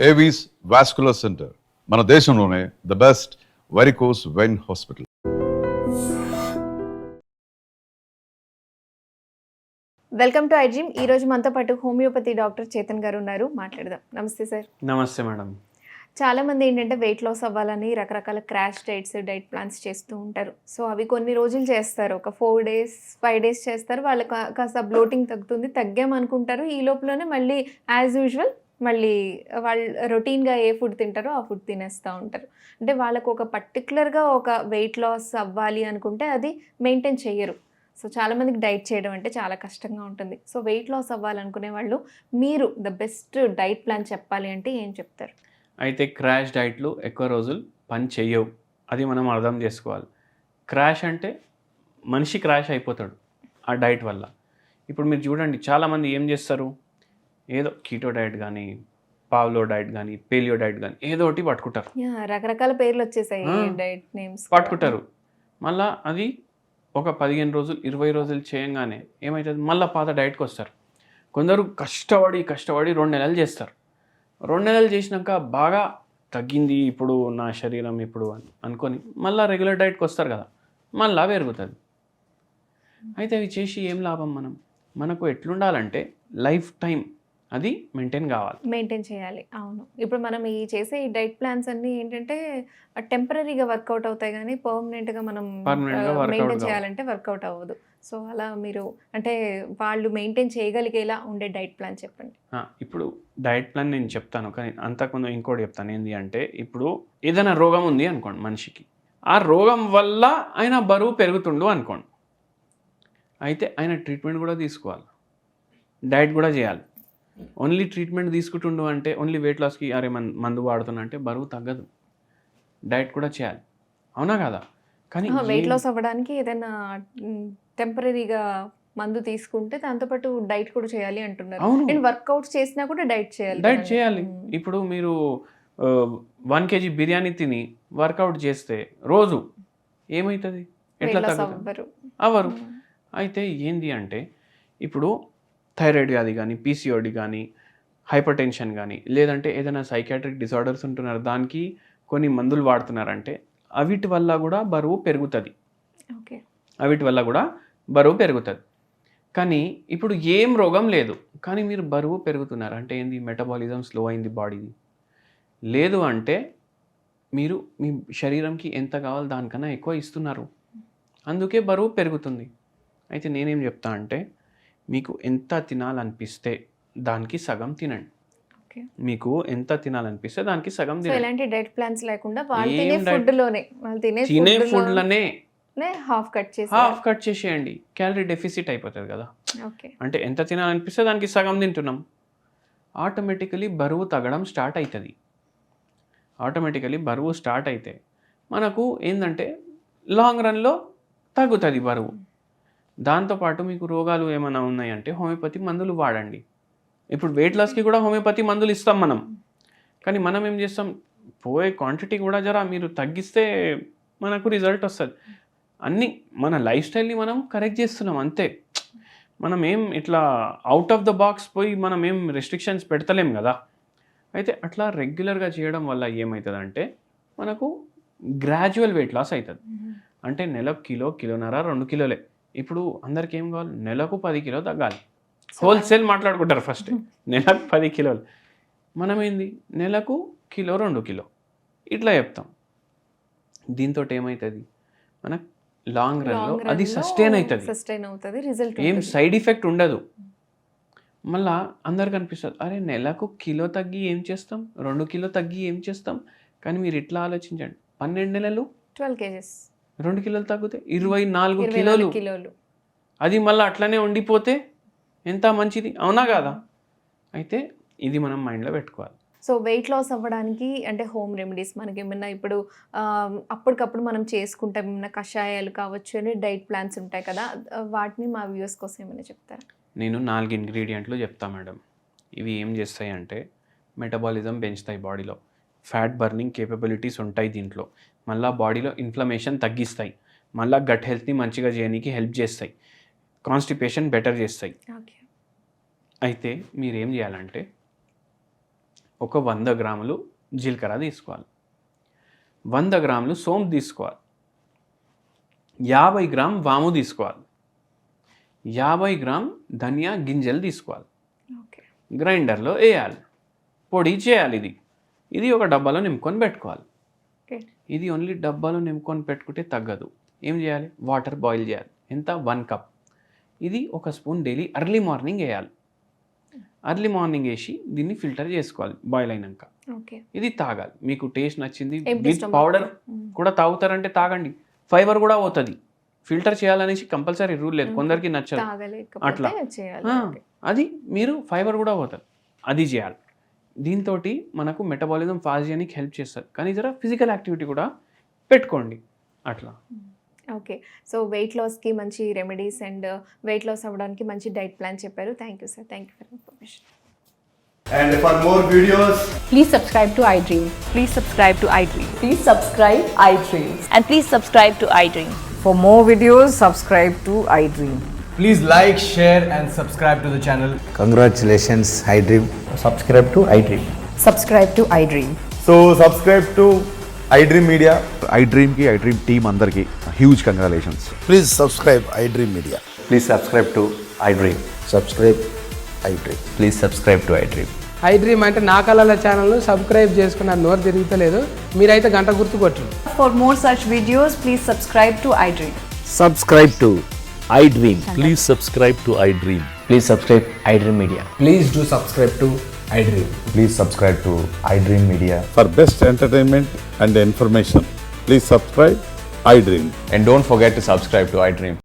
Avis vascular centre మన దేశంలోనే the best varicose vein hospital. Welcome to iDream. ఈ రోజు మనతో పాటు హోమియోపతి డాక్టర్ చేతన్ గారు ఉన్నారు, మాట్లాడదాం. నమస్తే సార్. నమస్తే మేడం. చాలా మంది ఏంటంటే వెయిట్ లాస్ అవ్వాలని రకరకాల క్రాష్ డైట్స్, డైట్ ప్లాన్స్ చేస్తూ ఉంటారు. సో అవి కొన్ని రోజులు చేస్తారు, ఒక 4 days 5 days చేస్తారు. వాళ్ళకి కాస్త బ్లోటింగ్ తగ్గుతుంది, తగ్గామనుకుంటారు. ఈ లోపలనే మళ్ళీ యాజ్ యూజువల్ మళ్ళీ వాళ్ళు రొటీన్గా ఏ ఫుడ్ తింటారో ఆ ఫుడ్ తినేస్తూ ఉంటారు. అంటే వాళ్ళకు ఒక పర్టికులర్గా ఒక వెయిట్ లాస్ అవ్వాలి అనుకుంటే అది మెయింటైన్ చేయరు. సో చాలామందికి డైట్ చేయడం అంటే చాలా కష్టంగా ఉంటుంది. సో వెయిట్ లాస్ అవ్వాలనుకునే వాళ్ళు మీరు ద బెస్ట్ డైట్ ప్లాన్ చెప్పాలి అంటే ఏం చెప్తారు? అయితే క్రాష్ డైట్లు ఎక్కువ రోజులు పని చెయ్యవు, అది మనం అర్థం చేసుకోవాలి. క్రాష్ అంటే మనిషి క్రాష్ అయిపోతాడు ఆ డైట్ వల్ల. ఇప్పుడు మీరు చూడండి, చాలామంది ఏం చేస్తారు, ఏదో కీటో డైట్ కానీ, పావ్లో డైట్ కానీ, పేలియో డైట్ కానీ ఏదో ఒకటి పట్టుకుంటారు. రకరకాల పేర్లు వచ్చేసాయి డైట్ నేమ్స్, పట్టుకుంటారు. మళ్ళీ అది ఒక 15 రోజులు 20 రోజులు చేయంగానే ఏమవుతుంది, మళ్ళీ పాత డైట్కి వస్తారు. కొందరు కష్టపడి 2 నెలలు చేస్తారు. 2 నెలలు చేసినాక బాగా తగ్గింది ఇప్పుడు నా శరీరం ఇప్పుడు అనుకొని మళ్ళీ రెగ్యులర్ డైట్కి వస్తారు కదా, మళ్ళీ పెరుగుతుంది. అయితే అవి చేసి ఏం లాభం? మనకు ఎట్లుండాలంటే లైఫ్ టైం అది మెయింటైన్ చేయాలి. అవును, ఇప్పుడు మనం ఈ చేసే ఈ డైట్ ప్లాన్స్ అన్నీ ఏంటంటే టెంపరీగా వర్కౌట్ అవుతాయి, కానీ పర్మనెంట్గా మనం మెయింటైన్ చేయాలంటే వర్కౌట్ అవ్వదు. సో అలా మీరు అంటే వాళ్ళు మెయింటైన్ చేయగలిగేలా ఉండే డైట్ ప్లాన్ చెప్పండి. ఇప్పుడు డైట్ ప్లాన్ నేను చెప్తాను, కానీ అంతకుముందు ఇంకోటి చెప్తాను. ఏంటి అంటే, ఇప్పుడు ఏదైనా రోగం ఉంది అనుకోండి మనిషికి, ఆ రోగం వల్ల ఆయన బరువు పెరుగుతుండు అనుకోండి. అయితే ఆయన ట్రీట్మెంట్ కూడా తీసుకోవాలి, డైట్ కూడా చేయాలి. ఓన్లీ ట్రీట్మెంట్ తీసుకుంటుండు అంటే, ఓన్లీ వెయిట్ లాస్కి అరే మందు వాడుతున్నా అంటే బరువు తగ్గదు, డైట్ కూడా చేయాలి. అవునా కదా? కానీ వెయిట్ లాస్ అవ్వడానికి ఏదైనా టెంపరీగా మందు తీసుకుంటే దాంతోపాటు డైట్ కూడా చేయాలి అంటున్నారు. అండ్ వర్కౌట్స్ చేసినా కూడా డైట్ చేయాలి. ఇప్పుడు మీరు 1 kg బిర్యానీ తిని వర్కౌట్ చేస్తే రోజు ఏమవుతుంది? ఎట్లా తగ్గుతుంది? అవ్వరు. అయితే ఏంది అంటే, ఇప్పుడు థైరాయిడ్ వ్యాధి కానీ, పీసీఓడి కానీ, హైపర్ టెన్షన్ కానీ, లేదంటే ఏదైనా సైకాట్రిక్ డిసార్డర్స్ ఉంటున్నారు, దానికి కొన్ని మందులు వాడుతున్నారంటే అవిటి వల్ల కూడా బరువు పెరుగుతుంది. కానీ ఇప్పుడు ఏం రోగం లేదు, కానీ మీరు బరువు పెరుగుతున్నారు అంటే ఏంది? మెటబాలిజం స్లో అయింది బాడీది. లేదు అంటే మీరు మీ శరీరంకి ఎంత కావాలో దానికన్నా ఎక్కువ ఇస్తున్నారు, అందుకే బరువు పెరుగుతుంది. అయితే నేనేం చెప్తా అంటే, మీకు ఎంత తినాలనిపిస్తే దానికి సగం తినండి. మీకు ఎంత తినాలనిపిస్తే దానికి సగం తినండి. ఎలాంటి డైట్ ప్లాన్స్ లేకుండా తినే ఫుడ్లోనే హాఫ్ కట్ చేసేయండి. క్యాలరీ డెఫిసిట్ అయిపోతుంది కదా. అంటే ఎంత తినాలనిపిస్తే దానికి సగం తింటున్నాం, ఆటోమేటికలీ బరువు తగ్గడం స్టార్ట్ అవుతుంది. బరువు స్టార్ట్ అయితే మనకు ఏంటంటే లాంగ్ రన్లో తగ్గుతుంది బరువు. దాంతోపాటు మీకు రోగాలు ఏమైనా ఉన్నాయంటే హోమియోపతి మందులు వాడండి. ఇప్పుడు వెయిట్ లాస్కి కూడా హోమియోపతి మందులు ఇస్తాం మనం, కానీ మనం ఏం చేస్తాం, పోయే క్వాంటిటీ కూడా జరా మీరు తగ్గిస్తే మనకు రిజల్ట్ వస్తుంది. అన్నీ మన లైఫ్ స్టైల్ని మనం కరెక్ట్ చేస్తున్నాం అంతే. మనం ఏం ఇట్లా అవుట్ ఆఫ్ ద బాక్స్ పోయి మనం ఏం రెస్ట్రిక్షన్స్ పెడతలేం కదా. అయితే అట్లా రెగ్యులర్గా చేయడం వల్ల ఏమవుతుందంటే మనకు గ్రాడ్యువల్ వెయిట్ లాస్ అవుతుంది. అంటే నెలకు కిలోన్నర 2 కిలోలే. ఇప్పుడు అందరికి ఏం కావాలి, నెలకు 10 కిలో తగ్గాలి. హోల్సేల్ మాట్లాడుకుంటారు ఫస్ట్, నెలకు 10 కిలోలు. మనం ఏంది నెలకు 1-2 కిలో ఇట్లా చెప్తాం. దీంతో ఏమవుతుంది, మనకు లాంగ్ రన్లో అది సస్టైన్ అవుతుంది, ఏం సైడ్ ఎఫెక్ట్ ఉండదు. మళ్ళా అందరికి అనిపిస్తుంది, అరే నెలకు కిలో తగ్గి ఏం చేస్తాం, 2 కిలో తగ్గి ఏం చేస్తాం. కానీ మీరు ఇట్లా ఆలోచించండి, 12 నెలలు 12 kgs 2 కిలోలు తగ్గితే 24 కిలోలు. అది మళ్ళీ అట్లనే ఉండిపోతే ఎంత మంచిది, అవునా కాదా? అయితే ఇది మనం మైండ్లో పెట్టుకోవాలి. సో వెయిట్ లాస్ అవ్వడానికి అంటే హోమ్ రెమెడీస్ మనకి ఏమన్నా ఇప్పుడు అప్పటికప్పుడు మనం చేసుకుంటాం, ఏమన్నా కషాయాలు కావచ్చు అని డైట్ ప్లాన్స్ ఉంటాయి కదా, వాటిని మా వ్యూవర్స్ కోసం ఏమైనా చెప్తారా? నేను 4 ఇంగ్రీడియంట్లు చెప్తాను మేడం. ఇవి ఏం చేస్తాయి అంటే, మెటబాలిజం పెంచుతాయి, బాడీలో ఫ్యాట్ బర్నింగ్ కేపబిలిటీస్ ఉంటాయి దీంట్లో, మళ్ళీ బాడీలో ఇన్ఫ్లమేషన్ తగ్గిస్తాయి, మళ్ళీ గట్ హెల్త్ని మంచిగా చేయడానికి హెల్ప్ చేస్తాయి, కాన్స్టిపేషన్ బెటర్ చేస్తాయి. అయితే మీరేం చేయాలంటే, ఒక 100 గ్రాములు జీలకర్ర తీసుకోవాలి, 100 గ్రాములు సోంపు తీసుకోవాలి, 50 గ్రామ్ వాము తీసుకోవాలి, 50 గ్రామ్ ధనియా గింజలు తీసుకోవాలి, ఓకే. గ్రైండర్లో వేయాలి, పొడి చేయాలి. ఇది ఒక డబ్బాలో నింపుకొని పెట్టుకోవాలి. ఓకే. ఇది ఓన్లీ డబ్బాలో నింపుకొని పెట్టుకుంటే తగ్గదు. ఏం చేయాలి? వాటర్ బాయిల్ చేయాలి. ఎంత? 1 కప్. ఇది 1 స్పూన్ డైలీ ఎర్లీ మార్నింగ్ వేయాలి. ఎర్లీ మార్నింగ్ వేసి దీన్ని ఫిల్టర్ చేసుకోవాలి బాయిల్ అయినాక. ఓకే. ఇది తాగాలి. మీకు టేస్ట్ నచ్చింది Empty విత్ stomach. పౌడర్ కూడా తాగుతారంటే తాగండి. ఫైబర్ కూడా పోతుంది. ఫిల్టర్ చేయాలనేసి కంపల్సరీ రూల్ లేదు, కొందరికి నచ్చదు అట్లా. తాగలేకపోతే చేయాలి. ఓకే. అది మీరు ఫైబర్ కూడా పోతుంది, అది చేయాలి. దీంతో మనకు మెటబాలిజం ఫాస్ట్ చేయడానికి హెల్ప్ చేస్తుంది. కానీ జర ఫిజికల్ యాక్టివిటీ కూడా పెట్టుకోండి అట్లా. ఓకే. సో వెయిట్ లాస్కి మంచి రెమెడీస్ అండ్ వెయిట్ లాస్ అవ్వడానికి మంచి డైట్ ప్లాన్ చెప్పారు. Thank you sir. Thank you for information. And for more videos, Please subscribe to iDream. Please subscribe to iDream. Please subscribe iDream. And please subscribe to iDream. For more videos, subscribe to iDream. please like, share, and subscribe to the channel. Congratulations, iDream. Subscribe to iDream. Subscribe to iDream. So subscribe to iDream Media. iDream team అందరికి huge congratulations. Please subscribe iDream Media. Please subscribe to iDream. Subscribe iDream. Please subscribe to iDream. iDream అంటే నా కళల ఛానల్ను subscribe చేసుకున్న నోరు తిరుగుతలేదు, మీరైతే గంట గుర్తు కొట్టండి. For more such videos, please subscribe to iDream. Subscribe to iDream. Please subscribe to iDream. Please subscribe iDream Media. Please do subscribe to iDream. Please subscribe to iDream Media. For best entertainment and information, please subscribe iDream. And don't forget to subscribe to iDream.